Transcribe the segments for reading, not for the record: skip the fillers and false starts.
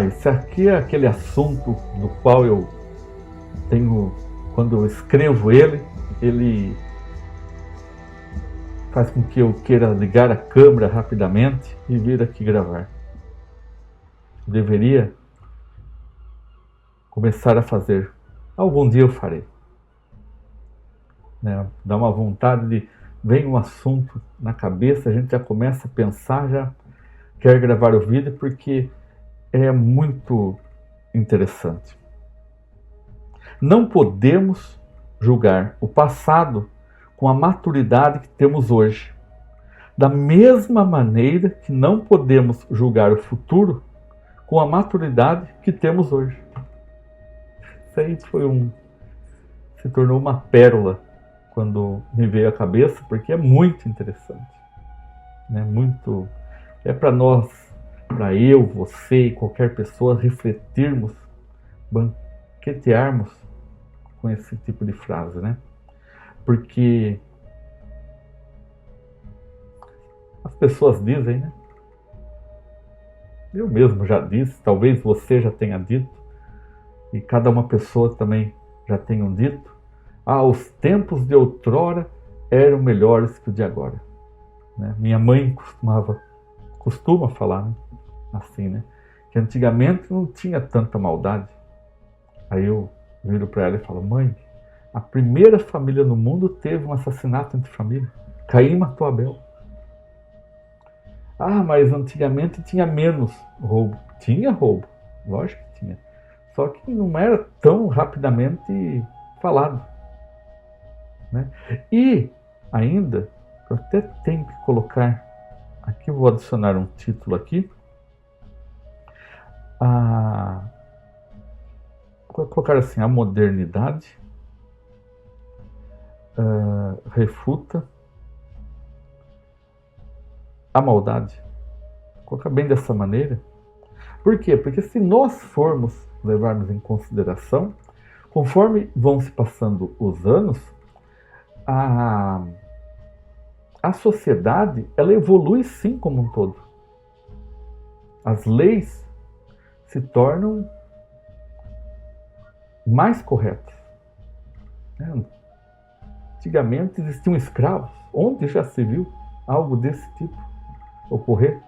esse aqui é aquele assunto do qual eu tenho, quando eu escrevo ele faz com que eu queira ligar a câmera rapidamente e vir aqui gravar. Eu deveria começar a fazer. Algum dia eu farei. Né? Dá uma vontade de... Vem um assunto na cabeça, a gente já começa a pensar, já quer gravar o vídeo, porque é muito interessante. Não podemos julgar o passado com a maturidade que temos hoje. Da mesma maneira que não podemos julgar o futuro com a maturidade que temos hoje. Isso aí se tornou uma pérola quando me veio à cabeça, porque é muito interessante. Né? É para nós, para eu, você e qualquer pessoa refletirmos, banquetearmos com esse tipo de frase, né? Porque as pessoas dizem, né? Eu mesmo já disse, talvez você já tenha dito, e cada uma pessoa também já tenham dito, os tempos de outrora eram melhores que o de agora. Né? Minha mãe costuma falar, né? Assim, né? Que antigamente não tinha tanta maldade. Aí eu viro para ela e falo: mãe, a primeira família no mundo teve um assassinato entre família. Caim matou Abel. Mas antigamente tinha menos roubo. Tinha roubo, lógico que tinha. Só que não era tão rapidamente falado. Né? E ainda, eu até tenho que colocar, aqui eu vou adicionar um título aqui. Vou colocar assim: a modernidade refuta a maldade. Vou colocar bem dessa maneira. Por quê? Porque se nós formos levarmos em consideração, conforme vão se passando os anos, a sociedade, ela evolui sim como um todo. As leis se tornam mais corretas. Antigamente existiam escravos. Onde já se viu algo desse tipo ocorrer?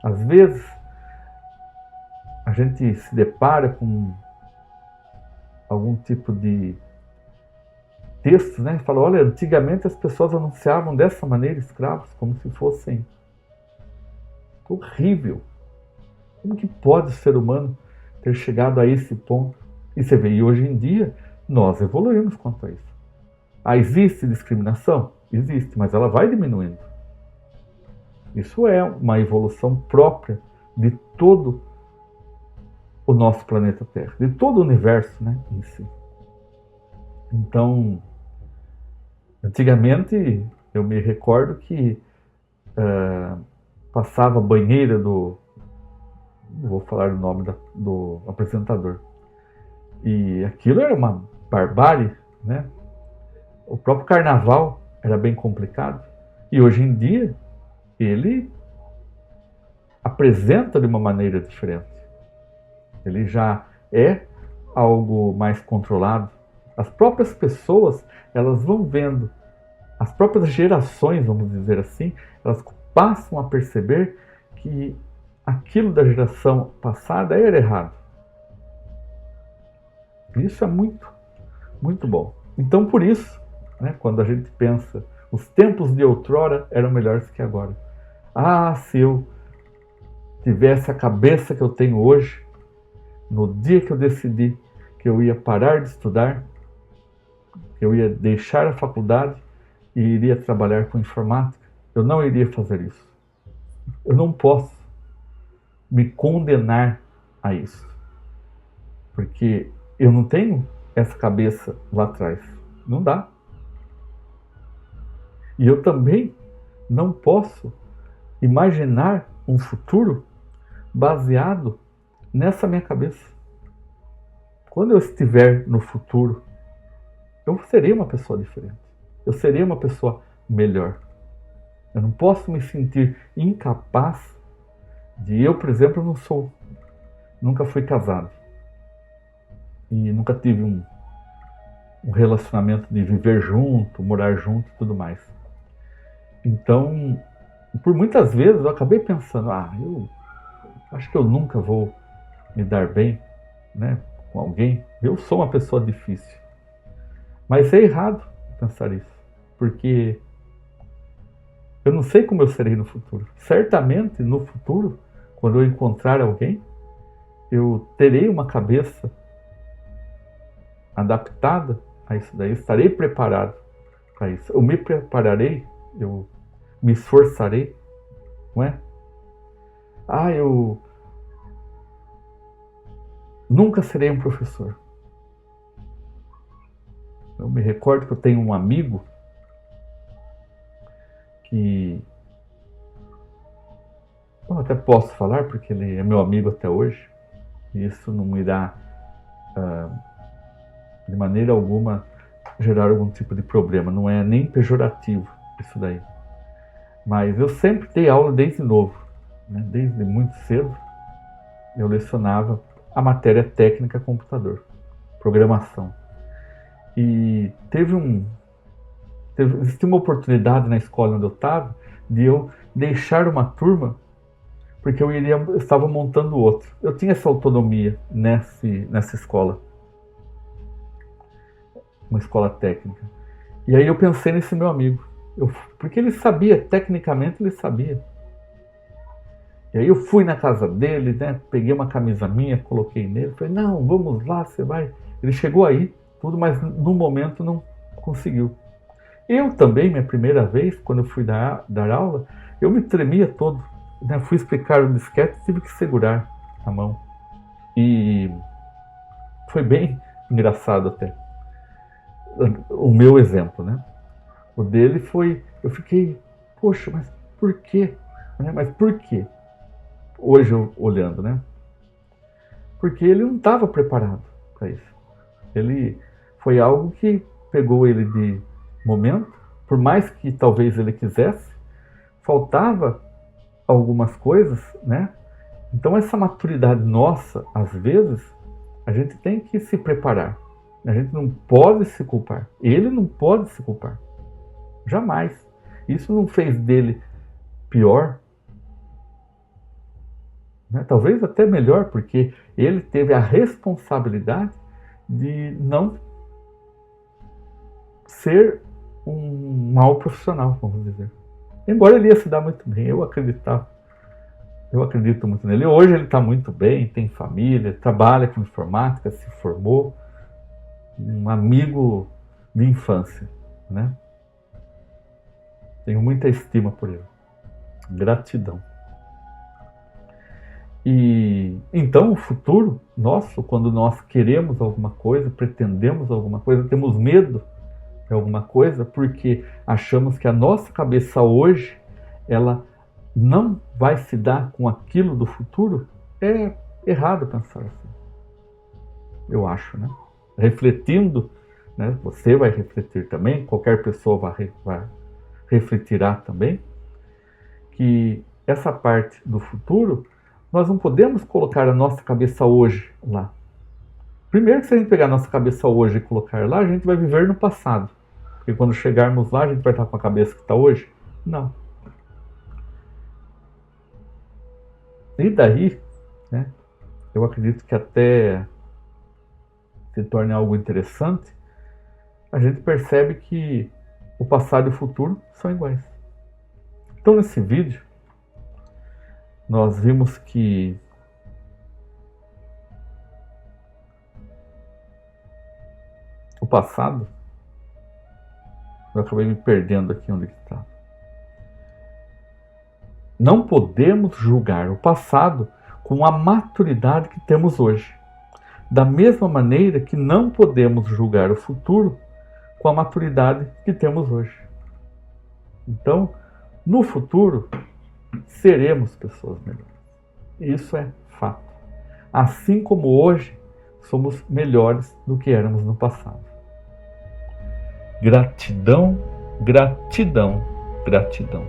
Às vezes a gente se depara com algum tipo de texto, né? Fala: olha, antigamente as pessoas anunciavam dessa maneira escravos, como se fossem... Horrível. Como que pode o ser humano ter chegado a esse ponto? E você vê, e hoje em dia nós evoluímos quanto a isso. Existe discriminação? Existe, mas ela vai diminuindo. Isso é uma evolução própria de todo o nosso planeta Terra, de todo o universo, né, em si. Então, antigamente, eu me recordo que passava a banheira não vou falar o nome do apresentador, e aquilo era uma barbárie, né? O próprio carnaval era bem complicado, e hoje em dia ele apresenta de uma maneira diferente. Ele já é algo mais controlado. As próprias pessoas, elas vão vendo, as próprias gerações, vamos dizer assim, elas passam a perceber que aquilo da geração passada era errado. Isso é muito, muito bom. Então, por isso, né, quando a gente pensa, os tempos de outrora eram melhores que agora. Se eu tivesse a cabeça que eu tenho hoje, no dia que eu decidi que eu ia parar de estudar, que eu ia deixar a faculdade e iria trabalhar com informática, eu não iria fazer isso. Eu não posso me condenar a isso, porque eu não tenho essa cabeça lá atrás. Não dá. E eu também não posso imaginar um futuro baseado nessa minha cabeça. Quando eu estiver no futuro, eu serei uma pessoa diferente. Eu serei uma pessoa melhor. Eu não posso me sentir incapaz de... Eu, por exemplo, nunca fui casado. E nunca tive um relacionamento de viver junto, morar junto e tudo mais. Então, por muitas vezes eu acabei pensando, eu acho que eu nunca vou me dar bem, né, com alguém. Eu sou uma pessoa difícil. Mas é errado pensar isso, porque eu não sei como eu serei no futuro. Certamente no futuro, quando eu encontrar alguém, eu terei uma cabeça adaptada a isso daí, eu estarei preparado para isso. Eu me prepararei, eu me esforçarei, não é? Eu nunca serei um professor. Eu me recordo que eu tenho um amigo que eu até posso falar porque ele é meu amigo até hoje, e isso não me irá de maneira alguma gerar algum tipo de problema, não é nem pejorativo isso daí. Mas eu sempre dei aula desde novo, né? Desde muito cedo eu lecionava a matéria técnica computador, programação. E existiu uma oportunidade na escola onde eu estava de eu deixar uma turma porque eu estava montando outro. Eu tinha essa autonomia nessa escola, uma escola técnica. E aí eu pensei nesse meu amigo, porque ele sabia, tecnicamente ele sabia. E aí eu fui na casa dele, né, peguei uma camisa minha, coloquei nele, falei, não, vamos lá, você vai. Ele chegou aí, tudo, mas no momento não conseguiu. Eu também, minha primeira vez, quando eu fui dar aula, eu me tremia todo. Né, fui explicar o disquete, tive que segurar a mão. E foi bem engraçado até. O meu exemplo, né? O dele foi, eu fiquei, poxa, mas por quê? Mas por quê? Hoje eu olhando, né? Porque ele não estava preparado para isso. Ele foi algo que pegou ele de momento, por mais que talvez ele quisesse, faltava algumas coisas, né? Então essa maturidade nossa, às vezes, a gente tem que se preparar. A gente não pode se culpar. Ele não pode se culpar. Jamais. Isso não fez dele pior, né? Talvez até melhor, porque ele teve a responsabilidade de não ser um mau profissional, vamos dizer. Embora ele ia se dar muito bem, eu acredito muito nele. Hoje ele está muito bem, tem família, trabalha com informática, se formou, um amigo de infância, né? Tenho muita estima por ele, gratidão. E então o futuro nosso, quando nós queremos alguma coisa, pretendemos alguma coisa, temos medo de alguma coisa, porque achamos que a nossa cabeça hoje, ela não vai se dar com aquilo do futuro, é errado pensar assim. Eu acho, né? Refletindo, né? Você vai refletir também, qualquer pessoa vai refletirá também, que essa parte do futuro, nós não podemos colocar a nossa cabeça hoje lá. Primeiro que se a gente pegar a nossa cabeça hoje e colocar lá, a gente vai viver no passado. Porque quando chegarmos lá, a gente vai estar com a cabeça que está hoje? Não. E daí, né, eu acredito que até se torne algo interessante, a gente percebe que o passado e o futuro são iguais. Então nesse vídeo, nós vimos que o passado, eu acabei me perdendo aqui onde está. Não podemos julgar o passado com a maturidade que temos hoje. Da mesma maneira que não podemos julgar o futuro com a maturidade que temos hoje. Então, no futuro, seremos pessoas melhores. Isso é fato. Assim como hoje, somos melhores do que éramos no passado. Gratidão, gratidão, gratidão.